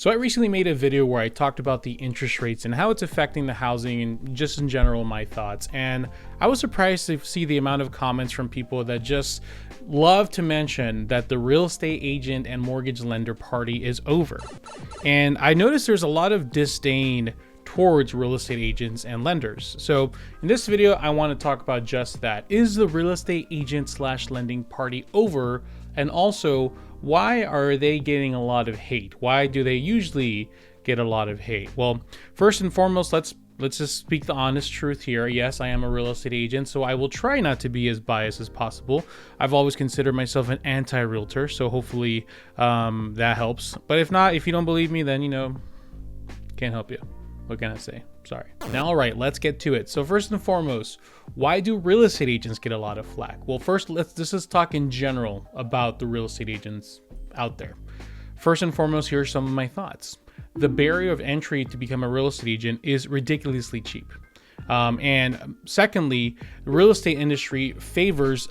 So I recently made a video where I talked about the interest rates and how it's affecting the housing and just in general my thoughts. And I was surprised to see the amount of comments from people that just love to mention that the real estate agent and mortgage lender party is over. And I noticed there's a lot of disdain towards real estate agents and lenders. So in this video, I want to talk about just that. Is the real estate agent / lending party over? And also, why are they getting a lot of hate? Why do they usually get a lot of hate? Well, first and foremost, let's just speak the honest truth here. Yes, I am a real estate agent, so I will try not to be as biased as possible. I've always considered myself an anti-realtor, so hopefully that helps. But if not, if you don't believe me, then, can't help you. What can I say? Sorry. Now, all right, let's get to it. So first and foremost, why do real estate agents get a lot of flack? Well, first, let's just talk in general about the real estate agents out there. First and foremost, here are some of my thoughts. The barrier of entry to become a real estate agent is ridiculously cheap. And secondly, the real estate industry favors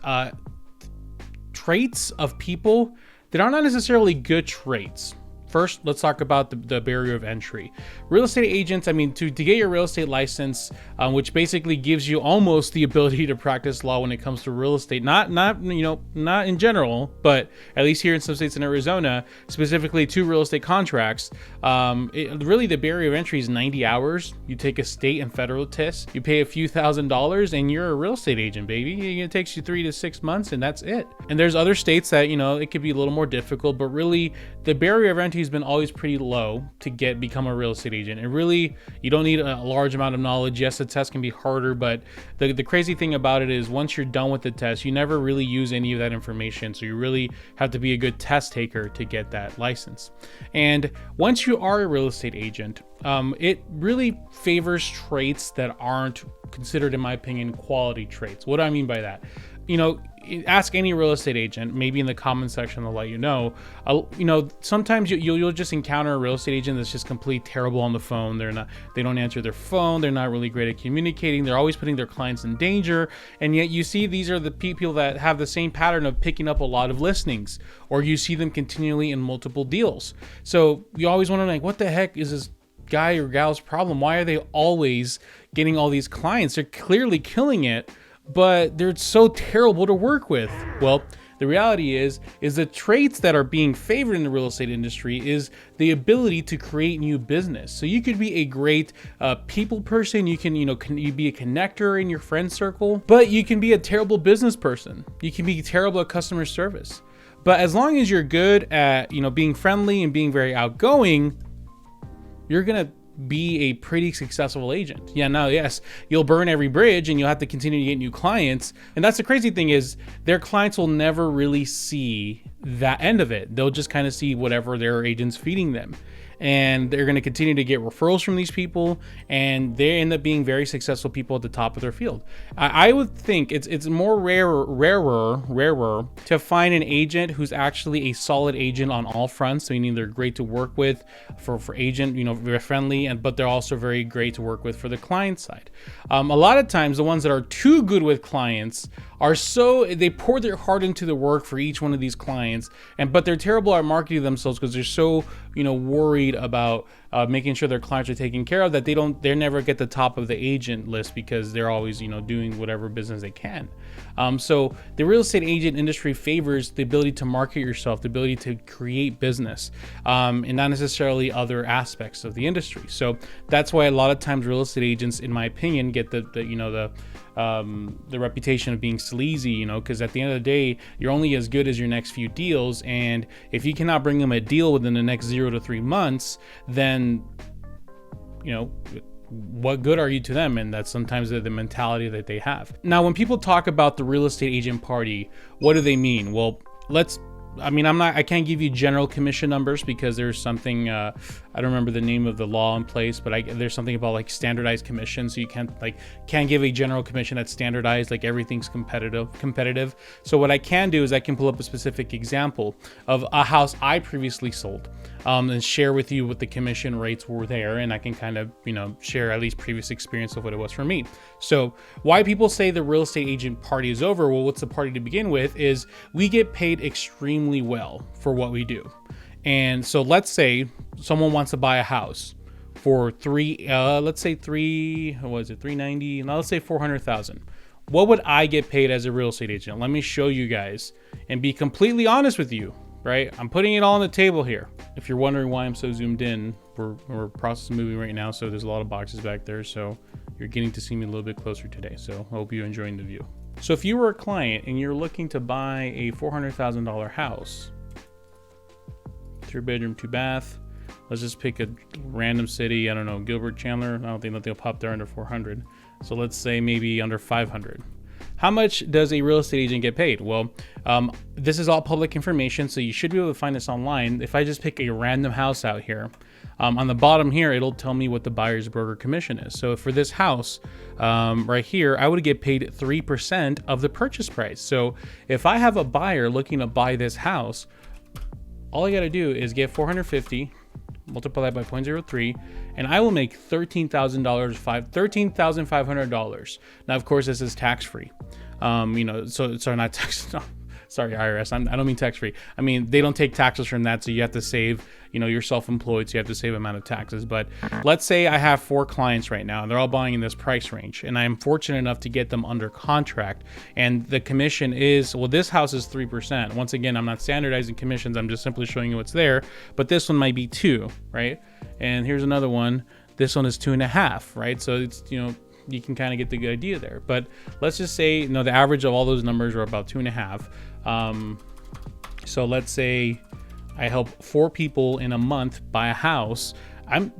traits of people that are not necessarily good traits. First, let's talk about the barrier of entry. Real estate agents, to get your real estate license, which basically gives you almost the ability to practice law when it comes to real estate, not in general, but at least here in some states in Arizona, specifically 2 real estate contracts, really the barrier of entry is 90 hours. You take a state and federal test, you pay a few $1,000s and you're a real estate agent, baby. It takes you 3 to 6 months and that's it. And there's other states that, it could be a little more difficult, but really the barrier of entry has been always pretty low to become a real estate agent. And really, you don't need a large amount of knowledge. Yes, the test can be harder, but the crazy thing about it is once you're done with the test, you never really use any of that information. So you really have to be a good test taker to get that license. And once you are a real estate agent, it really favors traits that aren't considered, in my opinion, quality traits. What do I mean by that? Ask any real estate agent, maybe in the comment section, they'll let you know. Sometimes you'll just encounter a real estate agent that's just completely terrible on the phone. They don't answer their phone. They're not really great at communicating. They're always putting their clients in danger. And yet you see these are the people that have the same pattern of picking up a lot of listings, or you see them continually in multiple deals. So you always wonder, what the heck is this guy or gal's problem? Why are they always getting all these clients? They're clearly killing it, but they're so terrible to work with. Well, the reality is the traits that are being favored in the real estate industry is the ability to create new business. So you could be a great people person. You can, you be a connector in your friend circle, but you can be a terrible business person. You can be terrible at customer service. But as long as you're good at, being friendly and being very outgoing, you're going to be a pretty successful agent. Yes, you'll burn every bridge and you'll have to continue to get new clients. And that's the crazy thing is their clients will never really see that end of it. They'll just kind of see whatever their agent's feeding them. And they're going to continue to get referrals from these people, and they end up being very successful people at the top of their field. I would think it's more rarer to find an agent who's actually a solid agent on all fronts. Meaning they're great to work with for agent, very friendly, but they're also very great to work with for the client side. A lot of times the ones that are too good with clients they pour their heart into the work for each one of these clients, but they're terrible at marketing themselves because they're so worried about making sure their clients are taken care of that they never get the top of the agent list because they're always doing whatever business they can. So the real estate agent industry favors the ability to market yourself, the ability to create business, and not necessarily other aspects of the industry. So that's why a lot of times real estate agents, in my opinion, get the reputation of being sleazy, because at the end of the day, you're only as good as your next few deals. And if you cannot bring them a deal within the next 0 to 3 months, then, what good are you to them? And that's sometimes the mentality that they have. Now, when people talk about the real estate agent party, what do they mean? Well, I can't give you general commission numbers because there's something, I don't remember the name of the law in place, but there's something about standardized commission. So you can't give a general commission that's standardized, everything's competitive. So what I can do is I can pull up a specific example of a house I previously sold, and share with you what the commission rates were there. And I can kind of, share at least previous experience of what it was for me. So why people say the real estate agent party is over? Well, what's the party to begin with is we get paid extremely well for what we do. And so let's say someone wants to buy a house for let's say 390, now let's say 400,000. What would I get paid as a real estate agent? Let me show you guys and be completely honest with you, right? I'm putting it all on the table here. If you're wondering why I'm so zoomed in, we're processing moving right now, so there's a lot of boxes back there, so you're getting to see me a little bit closer today. So I hope you're enjoying the view. So if you were a client and you're looking to buy a $400,000 house, 3-bedroom, 2-bath, let's just pick a random city. I don't know, Gilbert, Chandler. I don't think that they'll pop there under 400. So let's say maybe under 500. How much does a real estate agent get paid? Well, this is all public information, so you should be able to find this online. If I just pick a random house out here, on the bottom here, it'll tell me what the buyer's broker commission is. So for this house right here, I would get paid 3% of the purchase price. So if I have a buyer looking to buy this house, all I got to do is get 450, multiply that by 0.03, and I will make $13,500. Now, of course, this is tax-free. Sorry, not tax. No, sorry, IRS. I don't mean tax-free. I mean, they don't take taxes from that, so you have to save, you're self-employed, so you have to save amount of taxes. But let's say I have 4 clients right now, and they're all buying in this price range, and I'm fortunate enough to get them under contract, and the commission is, well, this house is 3%. Once again, I'm not standardizing commissions, I'm just simply showing you what's there, but this one might be 2, right? And here's another one. This one is 2.5, right? So it's, you can kind of get the good idea there. But let's just say, the average of all those numbers are about 2.5. So let's say I help 4 people in a month buy a house. An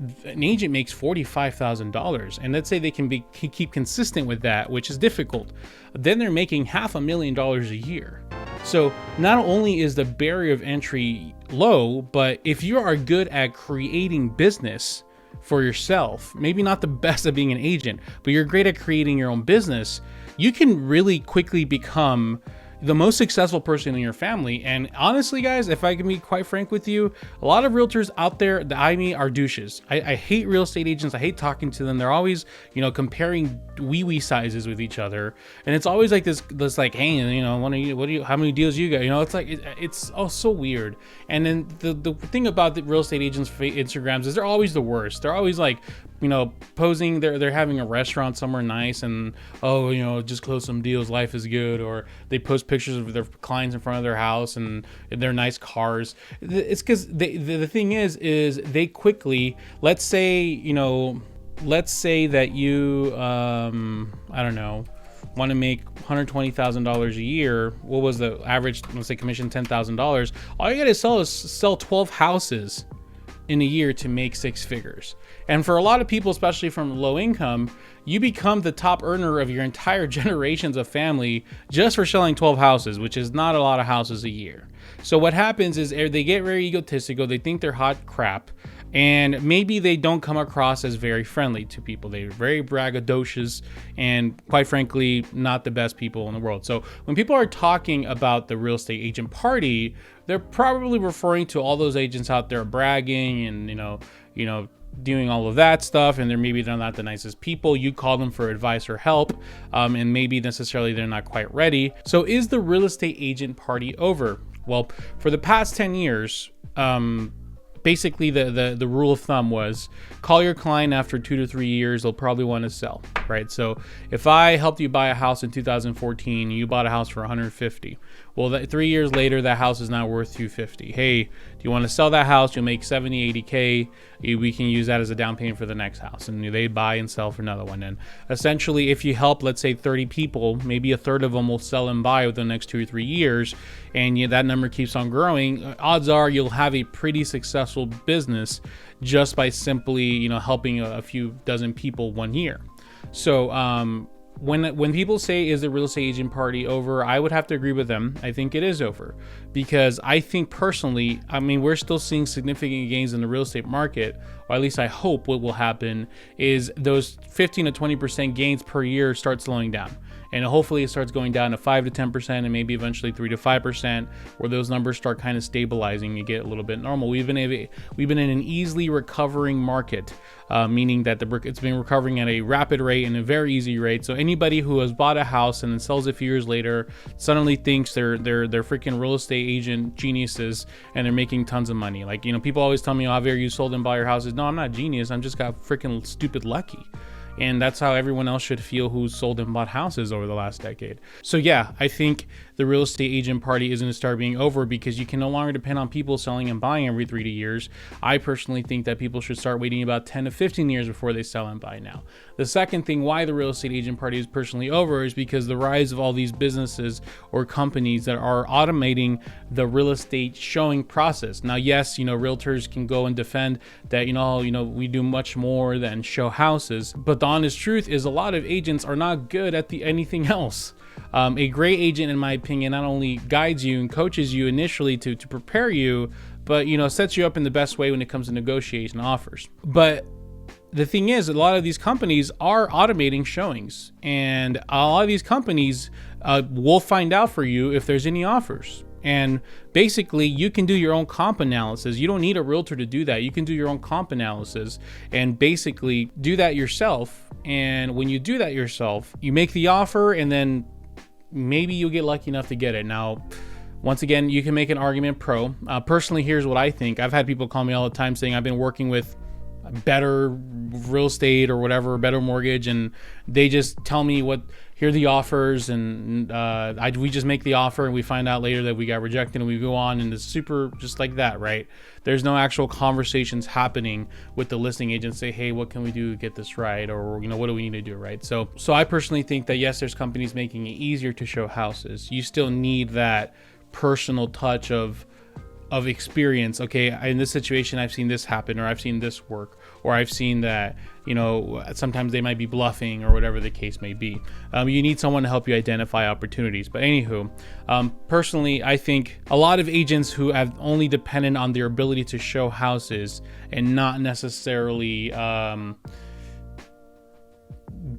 agent makes $45,000, and let's say they can keep consistent with that, which is difficult. Then they're making $500,000 a year. So not only is the barrier of entry low, but if you are good at creating business for yourself, maybe not the best at being an agent, but you're great at creating your own business, you can really quickly become the most successful person in your family. And honestly, guys, if I can be quite frank with you, a lot of realtors out there that I meet are douches. I hate real estate agents. I hate talking to them. They're always, comparing wee sizes with each other. And it's always like this like, hey, how many deals you got? It's like, it's all so weird. And then the thing about the real estate agents' Instagrams is they're always the worst. They're always like, posing, they're having a restaurant somewhere nice and, just close some deals, life is good. Or they post pictures of their clients in front of their house and their nice cars. It's because the thing is they quickly, let's say that you, I don't know, want to make $120,000 a year. What was the average, let's say commission $10,000. All you got to sell is sell 12 houses in a year to make 6 figures. And for a lot of people, especially from low income, you become the top earner of your entire generations of family just for selling 12 houses, which is not a lot of houses a year. So what happens is they get very egotistical. They think they're hot crap. And maybe they don't come across as very friendly to people. They're very braggadocious and, quite frankly, not the best people in the world. So when people are talking about the real estate agent party, they're probably referring to all those agents out there bragging and, doing all of that stuff. And they're not the nicest people. You call them for advice or help, and maybe necessarily they're not quite ready. So is the real estate agent party over? Well, for the past 10 years, basically the rule of thumb was call your client after 2 to 3 years, they'll probably want to sell, right? So if I helped you buy a house in 2014, you bought a house for 150. Well, 3 years later, that house is now worth 250. Hey, do you want to sell that house? You'll make 70, 80K. We can use that as a down payment for the next house. And they buy and sell for another one. And essentially, if you help, let's say 30 people, maybe a third of them will sell and buy within the next 2 or 3 years. And that number keeps on growing. Odds are you'll have a pretty successful business just by simply, helping a few dozen people 1 year. So, when people say, is the real estate agent party over, I would have to agree with them. I think it is over, because I think personally, we're still seeing significant gains in the real estate market, or at least I hope what will happen is those 15 to 20% gains per year start slowing down. and hopefully it starts going down to 5 to 10%, and maybe eventually 3 to 5%, where those numbers start kind of stabilizing. You get a little bit normal. We've been in an easily recovering market, meaning that it's been recovering at a rapid rate and a very easy rate. So anybody who has bought a house and then sells it a few years later suddenly thinks they're freaking real estate agent geniuses and they're making tons of money. Like, people always tell me, oh, Javier, you sold and bought your houses. No, I'm not a genius. I'm just got freaking stupid lucky. And that's how everyone else should feel who's sold and bought houses over the last decade. So yeah, I think the real estate agent party is going to start being over, because you can no longer depend on people selling and buying every 3 years. I personally think that people should start waiting about 10 to 15 years before they sell and buy now. The second thing why the real estate agent party is personally over is because the rise of all these businesses or companies that are automating the real estate showing process. Now, yes, realtors can go and defend that, we do much more than show houses, but the honest truth is a lot of agents are not good at anything else. A great agent, in my opinion, not only guides you and coaches you initially to prepare you, but sets you up in the best way when it comes to negotiation offers. But the thing is, a lot of these companies are automating showings, and a lot of these companies will find out for you if there's any offers. And basically, you can do your own comp analysis. You don't need a realtor to do that. You can do your own comp analysis and basically do that yourself. And when you do that yourself, you make the offer, and then maybe you'll get lucky enough to get it. Now, once again, you can make an argument pro. Personally, here's what I think. I've had people call me all the time saying I've been working with Better Real Estate or whatever, Better Mortgage, and they just tell me here are the offers, and we just make the offer, and we find out later that we got rejected, and we go on, and it's super just like that, right? There's no actual conversations happening with the listing agent. Say, hey, what can we do to get this right, or what do we need to do, right? So I personally think that yes, there's companies making it easier to show houses. You still need that personal touch of experience. Okay, in this situation, I've seen this happen, or I've seen this work, or I've seen that, sometimes they might be bluffing, or whatever the case may be. You need someone to help you identify opportunities. But anywho, personally, I think a lot of agents who have only depended on their ability to show houses and not necessarily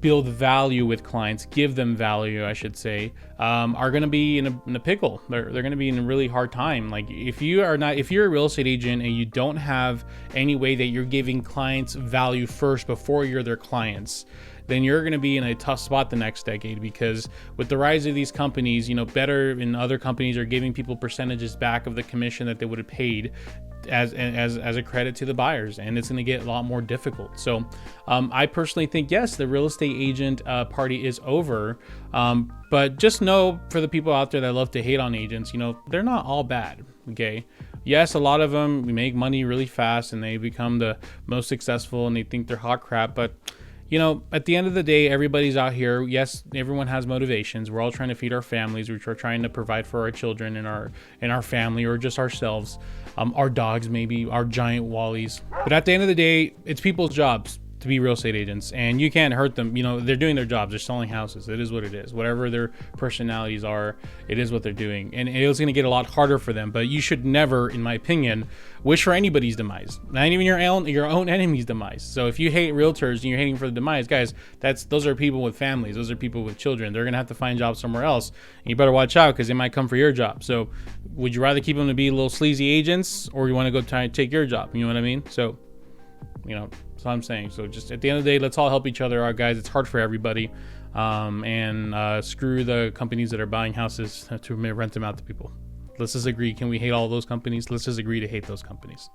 build value with clients, give them value, I should say, are going to be in a pickle. They're going to be in a really hard time. Like, if you're a real estate agent and you don't have any way that you're giving clients value first before you're their clients, then you're going to be in a tough spot the next decade, because with the rise of these companies, Better and other companies are giving people percentages back of the commission that they would have paid as a credit to the buyers, and it's going to get a lot more difficult. So I personally think, yes, the real estate agent party is over, but just know, for the people out there that love to hate on agents, they're not all bad. Okay, yes, a lot of them make money really fast and they become the most successful and they think they're hot crap, but at the end of the day, everybody's out here. Yes, everyone has motivations. We're all trying to feed our families. We're trying to provide for our children and our family, or just ourselves, our dogs, maybe our giant wallies. But at the end of the day, it's people's jobs to be real estate agents, and you can't hurt them. They're doing their jobs. They're selling houses. It is what it is. Whatever their personalities are, it is what they're doing. And it's going to get a lot harder for them, but you should never, in my opinion, wish for anybody's demise, not even your own enemy's demise. So if you hate realtors and you're hating for the demise, guys, those are people with families. Those are people with children. They're going to have to find jobs somewhere else, and you better watch out, because they might come for your job. So would you rather keep them to be little sleazy agents, or you want to go try and take your job? You know what I mean? So, that's what I'm saying. So just at the end of the day, let's all help each other out, guys. It's hard for everybody. And screw the companies that are buying houses to rent them out to people. Let's just agree. Can we hate all those companies? Let's just agree to hate those companies.